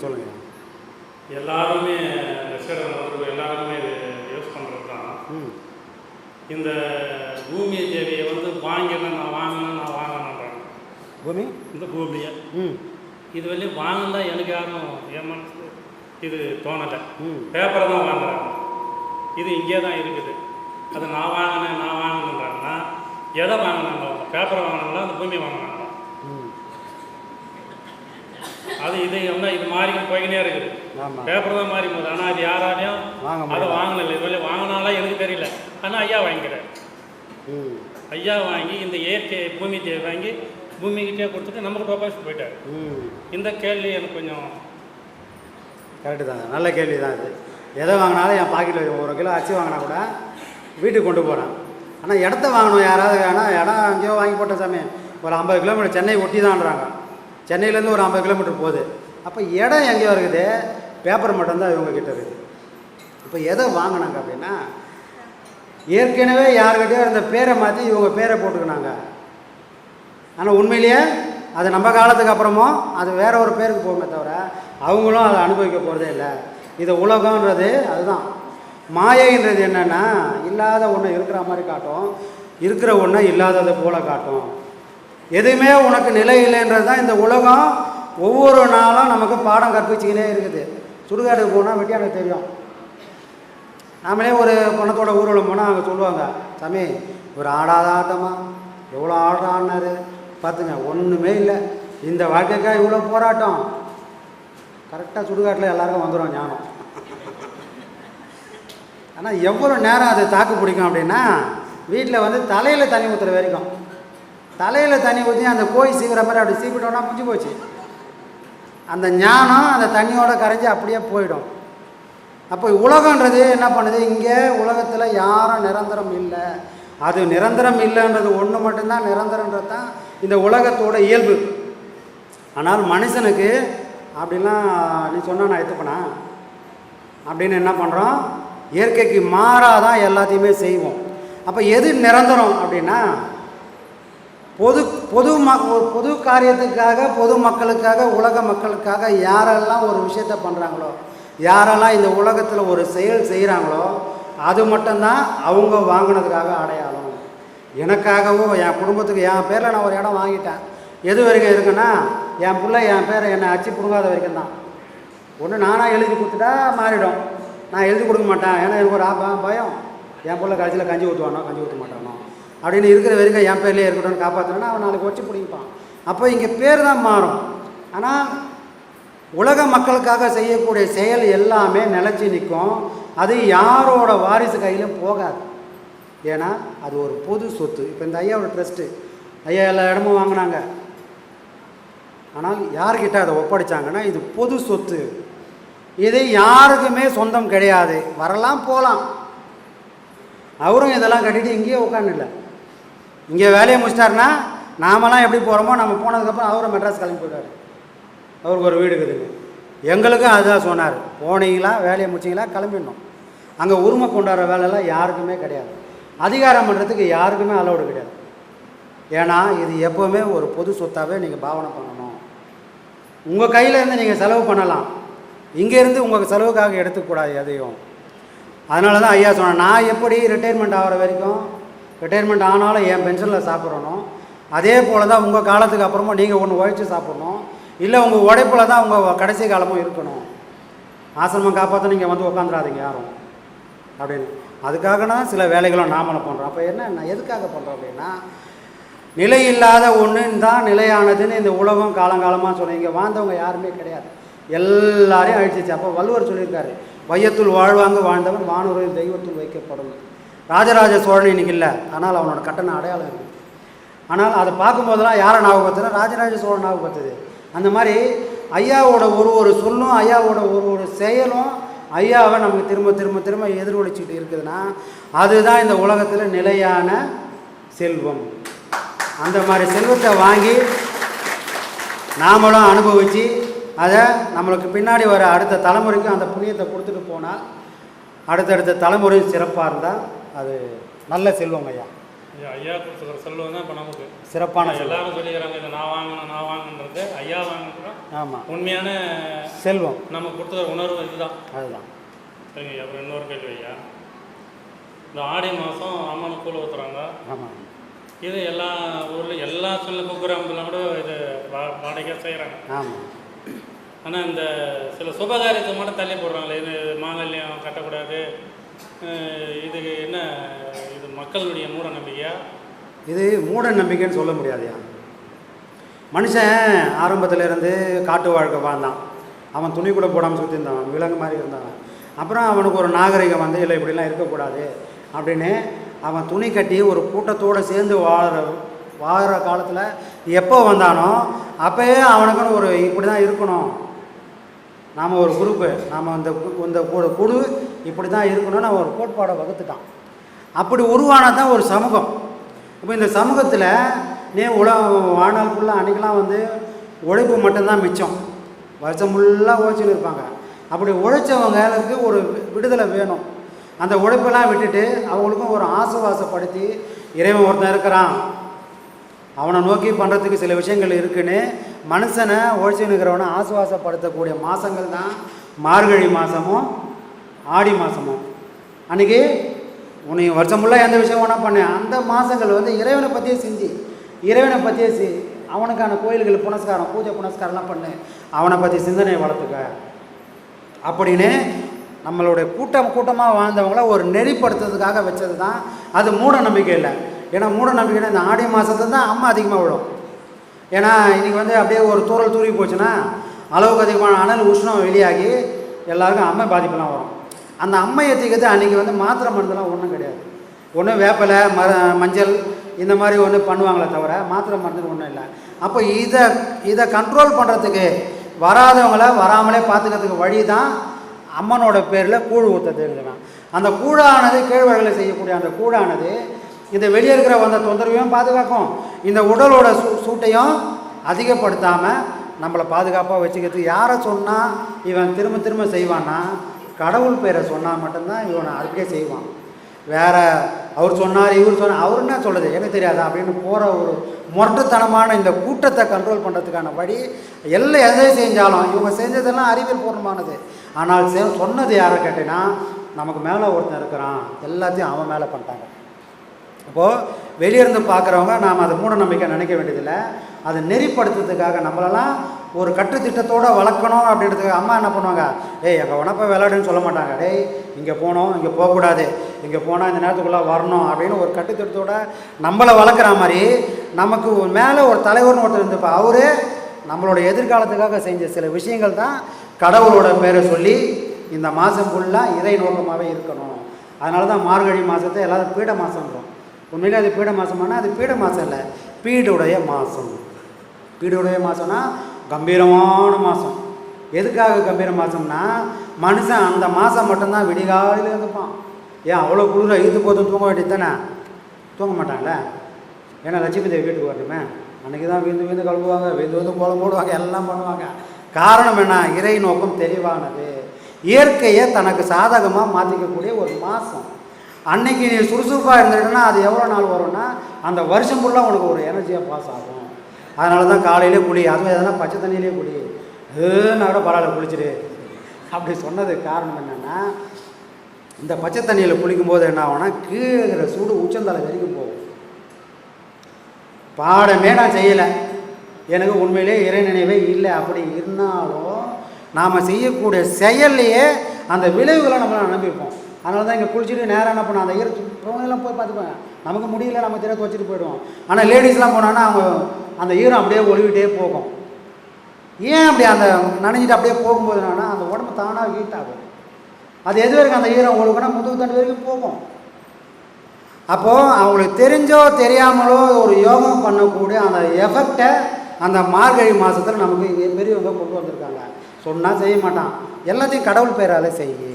சொல்லுங்கள். எல்லாருமே எல்லாருமே இது யூஸ் பண்ணுறது தான். இந்த பூமி தேவியை வந்து வாங்கணும் நான் வாங்கணுன்றாங்க. பூமி இந்த பூமியை இது வெளியே வாங்கினா எனக்கு யாரும் ஏமாற்று இது தோணலை. பேப்பரை தான் வாங்குறாங்க. இது இங்கே தான் இருக்குது. அது நான் வாங்கணுன்றாங்கன்னா எதை வாங்கினாங்க? பேப்பரை வாங்கினாங்களா அந்த பூமி வாங்கினாங்களா? அது இது என்ன இது மாறி போய்கினே இருக்குது. பேப்பர் தான் மாறி போகுது. ஆனால் அது யாராலையும் அதை வாங்கினல. இது வெளியே வாங்கினாலாம் எனக்கு தெரியல. ஆனால் ஐயா வாங்கிக்கிறேன். ஐயா வாங்கி இந்த இயற்கை பூமி தேவை வாங்கி பூமிக்கிட்டே கொடுத்துட்டு நமக்கு டொபாசிட் போயிட்டார். இந்த கேள்வி எனக்கு கொஞ்சம் கரெக்டு தாங்க. நல்ல கேள்வி தான் இது. எதை வாங்கினாலும் என் பாக்கெட்டில் 1 கிலோ அரிசி வாங்கினா கூட வீட்டுக்கு கொண்டு போகிறேன். ஆனால் இடத்த வாங்கணும். யாராவது வேணால் இடம் அங்கேயோ வாங்கி போட்ட சமயம் ஒரு 50 கிலோமீட்டர் சென்னை ஒட்டி தான்றாங்க. சென்னையிலேருந்து ஒரு 50 கிலோமீட்டர் போகுது. அப்போ இடம் எங்கேயோ இருக்குது, பேப்பர் மட்டும்தான் இவங்கக்கிட்ட இருக்குது. இப்போ எதை வாங்கினாங்க அப்படின்னா ஏற்கனவே யாருக்கிட்டே இருந்த பேரை மாற்றி இவங்க பேரை போட்டுக்கினாங்க. ஆனால் உண்மையிலேயே அது நம்ம காலத்துக்கு அப்புறமும் அது வேற ஒரு பேருக்கு போகுமே தவிர அவங்களும் அதை அனுபவிக்க போகிறதே இல்லை. இது உலகன்றது அதுதான். மாயைன்றது என்னென்னா இல்லாத ஒன்று இருக்கிற மாதிரி காட்டும், இருக்கிற ஒன்றை இல்லாததை போல காட்டும். எதுவுமே உனக்கு நிலை இல்லைன்றது தான் இந்த உலகம். ஒவ்வொரு நாளும் நமக்கு பாடம் கற்பிச்சுக்கினே இருக்குது. சுடுகாட்டுக்கு போனால் வெட்டியானுக்கு தெரியும். நாமளே ஒரு பணத்தோட ஊர்வலம் போனால் அங்கே சொல்லுவாங்க, சாமி ஒரு ஆடாத ஆட்டமா, எவ்வளோ ஆட்டம் ஆடினாரு பார்த்துங்க, ஒன்றுமே இல்லை. இந்த வாழ்க்கைக்காக இவ்வளோ போராட்டம். கரெக்டாக சுடுகாட்டில் எல்லாருக்கும் வந்துடும் ஞானம். ஆனால் எவ்வளோ நேரம் அது தாக்கு பிடிக்கும் அப்படின்னா வீட்டில் வந்து தலையில் தண்ணி ஊற்றுற வரைக்கும். தலையில் தண்ணி ஊற்றி அந்த கோய் சீக்கிர மாதிரி அப்படி சீக்கிட்டோன்னா முடிஞ்சு போச்சு. அந்த ஞானம் அந்த தண்ணியோட கரைஞ்சி அப்படியே போயிடும். அப்போ உலகன்றது என்ன பண்ணுது? இங்கே உலகத்தில் யாரும் நிரந்தரம் இல்லை. அது நிரந்தரம் இல்லைன்றது ஒன்று மட்டும்தான் நிரந்தரன்றது தான் இந்த உலகத்தோட இயல்பு. ஆனால் மனுஷனுக்கு அப்படிலாம் நீ சொன்னால் நான் எடுத்துப்பேனா அப்படின்னு என்ன பண்ணுறோம்? இயற்கைக்கு மாறாதான் எல்லாத்தையுமே செய்வோம். அப்போ எது நிரந்தரம் அப்படின்னா பொது காரியத்துக்காக, பொது மக்களுக்காக, உலக மக்களுக்காக யாரெல்லாம் ஒரு விஷயத்தை பண்ணுறாங்களோ, யாரெல்லாம் இந்த உலகத்தில் ஒரு செயல் செய்கிறாங்களோ அது மட்டும்தான் அவங்க வாங்கினதுக்காக அடையாளம். எனக்காகவும் என் குடும்பத்துக்கு என் பேரில் நான் ஒரு இடம் வாங்கிட்டேன். எது வரைக்கும் இருக்குன்னா என் பிள்ளை என் பேரை என்னை அச்சு பிடுங்காத வரைக்கும் தான். ஒன்று நானாக எழுதி கொடுத்துட்டா மாறிடும். நான் எழுதி கொடுக்க மாட்டேன். ஏன்னா எனக்கு ஒரு பயம், என் பிள்ளை கடைசியில் கஞ்சி ஊற்றுவானோ கஞ்சி ஊற்ற மாட்டானோ அப்படின்னு இருக்கிற வரைக்கும் என் பேர்லேயே இருக்கட்டும்னு காப்பாற்றணுன்னா அவன் நாளைக்கு வச்சு பிடிப்பான். அப்போ இங்கே பேர் தான் மாறும். ஆனால் உலக மக்களுக்காக செய்யக்கூடிய செயல் எல்லாமே நிலச்சி நிற்கும். அது யாரோட வாரிசு கையிலும் போகாது. ஏன்னா அது ஒரு பொது சொத்து. இப்போ இந்த ஐயாவோட ட்ரஸ்ட்டு, ஐயா எல்லா இடமும் வாங்கினாங்க. ஆனால் யார்கிட்ட அதை ஒப்படைச்சாங்கன்னா இது பொது சொத்து. இது யாருக்குமே சொந்தம் கிடையாது. வரலாம் போகலாம். அவரும் இதெல்லாம் கட்டிட்டு இங்கேயே உட்காந்துல இங்கே வேலையை முடிச்சிட்டாருன்னா நாமெல்லாம் எப்படி போகிறோமோ நம்ம போனதுக்கப்புறம் அவரை மெட்ராஸ் கிளம்பி போயிட்டார். அவருக்கு ஒரு வீடு இருக்குதுங்க. எங்களுக்கும் அதுதான் சொன்னார், போனீங்களா வேலையை முடிச்சிங்களா கிளம்பிடணும். அங்கே உரிமை கொண்டாடுற வேலையெல்லாம் யாருக்குமே கிடையாது. அதிகாரம் பண்ணுறதுக்கு யாருக்குமே அலோடு கிடையாது. ஏன்னா இது எப்போவுமே ஒரு பொது சொத்தாகவே நீங்கள் பாவனை பண்ணணும். உங்கள் கையிலேருந்து நீங்கள் செலவு பண்ணலாம், இங்கேருந்து உங்கள் செலவுக்காக எடுத்துக்கூடாது எதையும். அதனால தான் ஐயா சொன்னேன், நான் எப்படி ரிட்டையர்மெண்ட் ஆகிற வரைக்கும் ரிட்டையர்மெண்ட் ஆனாலும் என் பென்ஷனில் சாப்பிட்றணும், அதே போல் தான் உங்கள் காலத்துக்கு அப்புறமா நீங்கள் ஒன்று உழைச்சி சாப்பிட்ணும். இல்லை உங்கள் உழைப்பில் தான் உங்கள் கடைசி காலமும் இருக்கணும். ஆசிரமம் காப்பாற்ற நீங்கள் வந்து உட்காந்துடாதீங்க யாரும் அப்படின்னு. அதுக்காகனா சில வேலைகளும் நாமளும் பண்ணுறோம். அப்போ என்ன நான் எதுக்காக பண்ணுறோம் அப்படின்னா நிலை இல்லாத ஒன்றுன்னு தான் நிலையானதுன்னு இந்த உலகம் காலங்காலமாக சொன்னேன். இங்கே வாழ்ந்தவங்க யாருமே கிடையாது, எல்லாரையும் அழிச்சிச்சு. அப்போ வள்ளுவர் சொல்லியிருக்காரு, வையத்துள் வாழ்வாங்க வாழ்ந்தவன் வானூரில் தெய்வத்துள் வைக்கப்படும். ராஜராஜ சோழன் இன்னைக்கு இல்லை, ஆனால் அவனோட கட்டண அடையாளம் இருக்குது. ஆனால் அதை பார்க்கும்போதெல்லாம் யாரை ஞாபகப்படுத்துனா ராஜராஜ சோழன் ஞாபகப்படுத்துது. அந்த மாதிரி ஐயாவோட ஒரு சொல்லும், ஐயாவோட ஒரு செயலும் ஐயாவை நமக்கு திரும்ப திரும்ப திரும்ப எதிரொலிச்சுட்டு இருக்குதுன்னா அதுதான் இந்த உலகத்தில் நிலையான செல்வம். அந்த மாதிரி செல்வத்தை வாங்கி நாமளும் அனுபவித்து அதை நம்மளுக்கு பின்னாடி வர அடுத்த தலைமுறைக்கும் அந்த புண்ணியத்தை கொடுத்துட்டு போனால் அடுத்தடுத்த தலைமுறையும் சிறப்பாக இருந்தால் அது நல்ல செல்வம் ஐயா. ஐயா கொடுத்துக்கிற செல்வம் தான் இப்போ நமக்கு சிறப்பான எல்லாரும் சொல்லிக்கிறாங்க, இதை நான் வாங்கினது ஐயா வாங்கினதுதான். ஆமாம், உண்மையான செல்வம் நமக்கு கொடுத்துக்கிற உணர்வு இதுதான். அதுதான். சரிங்க. அப்புறம் இன்னொரு கேள்வி ஐயா, இந்த ஆடி மாதம் அம்மனுக்கு கூழ் ஊற்றுறாங்க. ஆமாம். இது எல்லா ஊர்லேயும் எல்லா சில குக்கிராமத்துலாம் கூட இது வாடகையாக செய்கிறாங்க. ஆமாம். ஆனால் இந்த சில சுபகாரியத்தை மட்டும் தள்ளி போடுறாங்களே, இது மாங்கல்யம் கட்டக்கூடாது, இதுக்கு என்ன இது மக்களுடைய மூட நம்பிக்கையா? இது மூட நம்பிக்கைன்னு சொல்ல முடியாதுயா. மனுஷன் ஆரம்பத்திலேருந்து காட்டு வாழ்க்கை வாழ்ந்தான். அவன் துணி கூட போடாமல் சுற்றி இருந்தான், விலங்கு மாதிரி இருந்தான். அப்புறம் அவனுக்கு ஒரு நாகரிகம் வந்து இல்லை இப்படிலாம் இருக்கக்கூடாது அப்படின்னு அவன் துணி கட்டி ஒரு கூட்டத்தோடு சேர்ந்து வாழ்கிற காலத்தில் எப்போ வந்தானோ அப்போயே அவனுக்குன்னு ஒரு இப்படி தான் இருக்கணும், நாம் ஒரு குரூப்பு, நாம் இந்த குழு இப்படி தான் இருக்கணும்னு அவன் ஒரு கோட்பாடை வகுத்துட்டான். அப்படி உருவானதான் ஒரு சமூகம். இப்போ இந்த சமூகத்தில் வாழ்நாள் ஃபுல்லாக அன்றைக்கெலாம் வந்து உழைப்பு மட்டும்தான் மிச்சம், வருஷம் ஃபுல்லாக உழைச்சின்னு இருப்பாங்க. அப்படி உழைச்சவங்களுக்கு ஒரு விடுதலை வேணும். அந்த உழைப்பெல்லாம் விட்டுட்டு அவங்களுக்கும் ஒரு ஆசுவாசப்படுத்தி இறைவன் ஒருத்தன் இருக்கிறான், அவனை நோக்கி பண்ணுறதுக்கு சில விஷயங்கள் இருக்குன்னு மனுஷனை உழைச்சின்னுக்கிறவனை ஆசுவாசப்படுத்தக்கூடிய மாதங்கள் தான் மார்கழி மாதமும் ஆடி மாதமும். அன்றைக்கி உன்னை வருஷம் ஃபுல்லாக எந்த விஷயம் வேணால் பண்ணேன், அந்த மாதங்கள் வந்து இறைவனை பற்றியே செஞ்சு இறைவனை பற்றியே அவனுக்கான கோயில்கள் புனஸ்காரம் பூஜை புனஸ்காரம்லாம் பண்ணு, அவனை பற்றி சிந்தனையை வளர்த்துக்க அப்படின்னு நம்மளுடைய கூட்டமாக வாழ்ந்தவங்கள ஒரு நெறிப்படுத்துறதுக்காக வச்சது தான். அது மூட நம்பிக்கை இல்லை. ஏன்னா மூட நம்பிக்கைன்னா இந்த ஆடி மாதத்துல தான் அம்மா அதிகமாக விடும். ஏன்னா இன்றைக்கி வந்து அப்படியே ஒரு தூரல் தூரி போச்சுன்னா அளவுக்கு அதிகமான அனல் உஷ்ணம் வெளியாகி எல்லாருக்கும் அம்மை பாதிப்பெல்லாம் வரும். அந்த அம்மையை தீக்கிறது அன்றைக்கி வந்து மாத்திரை மருந்தெல்லாம் ஒன்றும் கிடையாது. ஒன்றும் வேப்பிலை மஞ்சள் இந்த மாதிரி ஒன்று பண்ணுவாங்களே தவிர மாத்திரை மருந்து ஒன்றும் இல்லை. அப்போ இதை கண்ட்ரோல் பண்ணுறதுக்கு வராதவங்கள வராமலே பார்த்துக்கிறதுக்கு வழி தான் அம்மனோட பேரில் கூழ் ஊற்றுறதுன்னா. அந்த கூழானது கேழ்வரகளை செய்யக்கூடிய அந்த கூழானது இந்த வெளியே இருக்கிற வந்த தொந்தரவையும் பாதுகாக்கும், இந்த உடலோட சூட்டையும் அதிகப்படுத்தாமல் நம்மளை பாதுகாப்பாக வச்சுக்கிறதுக்கு. யாரை சொன்னால் இவன் திரும்ப திரும்ப செய்வான்னா கடவுள் பேரை சொன்னால் மட்டும்தான் இவனை அதுக்கே செய்வான். வேறு அவர் சொன்னார் இவர் சொன்னார் அவர் என்ன சொல்கிறது எனக்கு தெரியாதா அப்படின்னு போகிற ஒரு முரட்டுத்தனமான இந்த கூட்டத்தை கண்ட்ரோல் பண்ணுறதுக்கான வழி எல்லாம் எதை செஞ்சாலும் இவங்க செஞ்சதெல்லாம் அறிவியல் பூர்வமானது. ஆனால் சொன்னது யாரை கேட்டீங்கன்னா நமக்கு மேலே ஒருத்தன் இருக்கிறான், எல்லாத்தையும் அவன் மேலே பண்ணிட்டாங்க. அப்போது வெளியிருந்து பார்க்குறவங்க நாம் அதை மூட நம்பிக்கை நினைக்க வேண்டியதில்லை. அதை நெறிப்படுத்துறதுக்காக நம்மளெல்லாம் ஒரு கட்டுத்திட்டத்தோடு வளர்க்கணும் அப்படின்றதுக்கு அம்மா என்ன பண்ணுவாங்க, ஏய் எங்கள் உனப்ப விளையாடுன்னு சொல்ல மாட்டாங்க, டேய் இங்கே போனோம் இங்கே போகக்கூடாது, இங்கே போனால் இந்த நேரத்துக்குள்ளே வரணும் அப்படின்னு ஒரு கட்டுத்திட்டத்தோடு நம்மளை வளர்க்குற மாதிரி நமக்கு மேலே ஒரு தலைவர்னு ஒருத்தர் இருந்தப்போ அவரு நம்மளோட எதிர்காலத்துக்காக செஞ்ச சில விஷயங்கள் தான் கடவுளோட பேரை சொல்லி இந்த மாதம் ஃபுல்லாக இறை நோக்கமாகவே இருக்கணும். அதனால தான் மார்கழி மாதத்தை எல்லாரும் பீட மாதம்ன்றோம். உண்மையிலே அது பீட மாதமானா அது பீட மாதம் இல்லை, பீடுடைய மாதம். பீடுடைய மாதம்னா கம்பீரமான மாதம். எதுக்காக கம்பீர மாதம்னா மனுஷன் அந்த மாதம் மட்டும்தான் விடிகாலையில் இருந்துப்பான். ஏன் அவ்வளோ குளிர இழுத்து போதும் தூங்க வேண்டியது தானே, தூங்க மாட்டாங்களே. ஏன்னா லட்சுமி தேவி வீட்டுக்கு வரணுமே, அன்றைக்கி தான் விந்து கழுவுவாங்க, விந்து கோலம் போடுவாங்க, எல்லாம் பண்ணுவாங்க. காரணம் என்ன, இறை நோக்கம் தெளிவானது, இயற்கையை தனக்கு சாதகமாக மாற்றிக்கக்கூடிய ஒரு மாதம். அன்னைக்கு நீ சுறுசுறுப்பாக இருந்துட்டேன்னா அது எவ்வளோ நாள் வரும்னா அந்த வருஷம் ஃபுல்லாக உனக்கு ஒரு எனர்ஜியாக பாஸ் ஆகும். அதனால தான் காலையிலே குளி, அதுவும் எதனா பச்சை தண்ணியிலே குளி, ஏன்னா கூட பரவாயில்ல குளிச்சுடு அப்படி சொன்னதுக்கு காரணம் என்னென்னா இந்த பச்சை தண்ணியில் குளிக்கும்போது என்ன ஆகும்னா கீழே சூடு உச்சந்தலை வரைக்கும் போகும். பாடமே நான் செய்யலை, எனக்கு உண்மையிலே இறை நினைவே இல்லை. அப்படி இருந்தாலும் நாம் செய்யக்கூடிய செயல்லையே அந்த விளைவுகளை நம்மளால் நம்பியிருப்போம். அதனால தான் இங்கே குளிச்சுட்டு நேராக என்ன பண்ணோம், அந்த ஈரத்துலாம் போய் பார்த்துப்பாங்க, நமக்கு முடியல நம்ம தெரியாது வச்சுட்டு போயிடுவோம். ஆனால் லேடிஸ்லாம் போனான்னா அவங்க அந்த ஈரம் அப்படியே ஒழுவிட்டே போகும். ஏன் அப்படி அந்த நனைஞ்சிட்டு அப்படியே போகும்போது என்னன்னா அந்த உடம்பு தானாக ஹீட் ஆகும். அது எது வரைக்கும் அந்த ஈரம் ஒழுகுனா முதுகு தண்டு வரைக்கும் போகும். அப்போது அவங்களுக்கு தெரிஞ்சோ தெரியாமலோ ஒரு யோகம் பண்ணக்கூடிய அந்த எஃபெக்டை அந்த மார்கழி மாதத்தில் நமக்கு இங்கே பெரியவங்க கொண்டு வந்திருக்காங்க. சொன்னால் செய்ய மாட்டான், எல்லாத்தையும் கடவுள் பேரால் செய்யி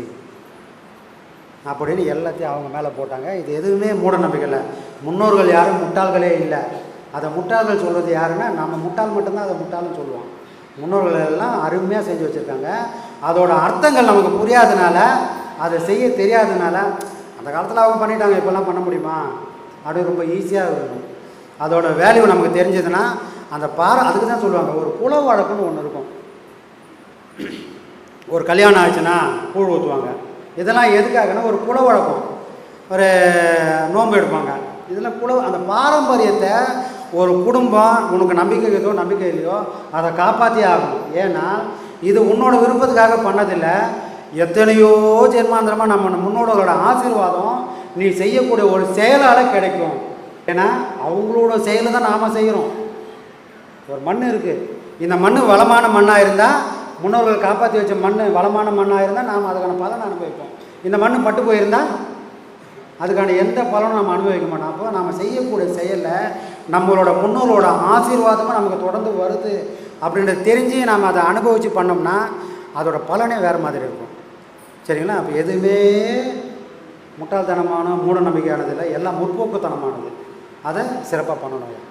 அப்படின்னு எல்லாத்தையும் அவங்க மேலே போட்டாங்க. இது எதுவுமே மூட நம்பிக்கை இல்லை. முன்னோர்கள் யாரும் முட்டாள்களே இல்லை. அதை முட்டாள்கள் சொல்கிறது யாருன்னா நம்ம முட்டாள் மட்டும்தான் அதை முட்டாள்னு சொல்லுவோம். முன்னோர்கள் எல்லாம் அருமையாக செஞ்சு வச்சுருக்காங்க. அதோட அர்த்தங்கள் நமக்கு புரியாதனால, அதை செய்ய தெரியாதனால, அந்த காலத்தில் அவங்க பண்ணிட்டாங்க, இப்போல்லாம் பண்ண முடியுமா, அப்படி ரொம்ப ஈஸியாக இருக்கும். அதோட வேல்யூ நமக்கு தெரிஞ்சதுன்னா அந்த பாறை, அதுக்கு தான் சொல்லுவாங்க ஒரு குல வழக்குன்னு ஒன்று இருக்கும். ஒரு கல்யாணம் ஆச்சுன்னா கூழ் ஊற்றுவாங்க. இதெல்லாம் எதுக்காகன்னா ஒரு குல வழக்கம், ஒரு நோன்பு எடுப்பாங்க. இதில் அந்த பாரம்பரியத்தை ஒரு குடும்பம் உனக்கு நம்பிக்கை இருக்கோ நம்பிக்கை இல்லையோ அதை காப்பாற்றி ஆகணும். ஏன்னா இது உன்னோட விருப்பத்துக்காக பண்ணதில்லை, எத்தனையோ ஜென்மாந்திரமாக நம்ம முன்னோர்களோட ஆசீர்வாதம் நீ செய்யக்கூடிய ஒரு செயலால் கிடைக்கும். ஏன்னா அவங்களோட செயலை தான் நாம் செய்கிறோம். ஒரு மண் இருக்குது, இந்த மண் வளமான மண்ணாக இருந்தால், முன்னோர்கள் காப்பாற்றி வச்ச மண் வளமான மண்ணாக இருந்தால் நாம் அதுக்கான பலனை அனுபவிப்போம். இந்த மண் பட்டு போயிருந்தால் அதுக்கான எந்த பலனும் நம்ம அனுபவிக்க மாட்டோம். அப்போ நம்ம செய்யக்கூடிய செயலில் நம்மளோட முன்னோர்களோட ஆசீர்வாதமாக நமக்கு தொடர்ந்து வருது அப்படின்றத தெரிஞ்சு நாம் அதை அனுபவித்து பண்ணோம்னா அதோட பலனே வேறு மாதிரி இருக்கும். சரிங்களா? அப்போ எதுவுமே முட்டாள்தனமான மூட நம்பிக்கையானது இல்லை, எல்லாம் முற்போக்குத்தனமானது. அதை சிறப்பாக பண்ணணும்.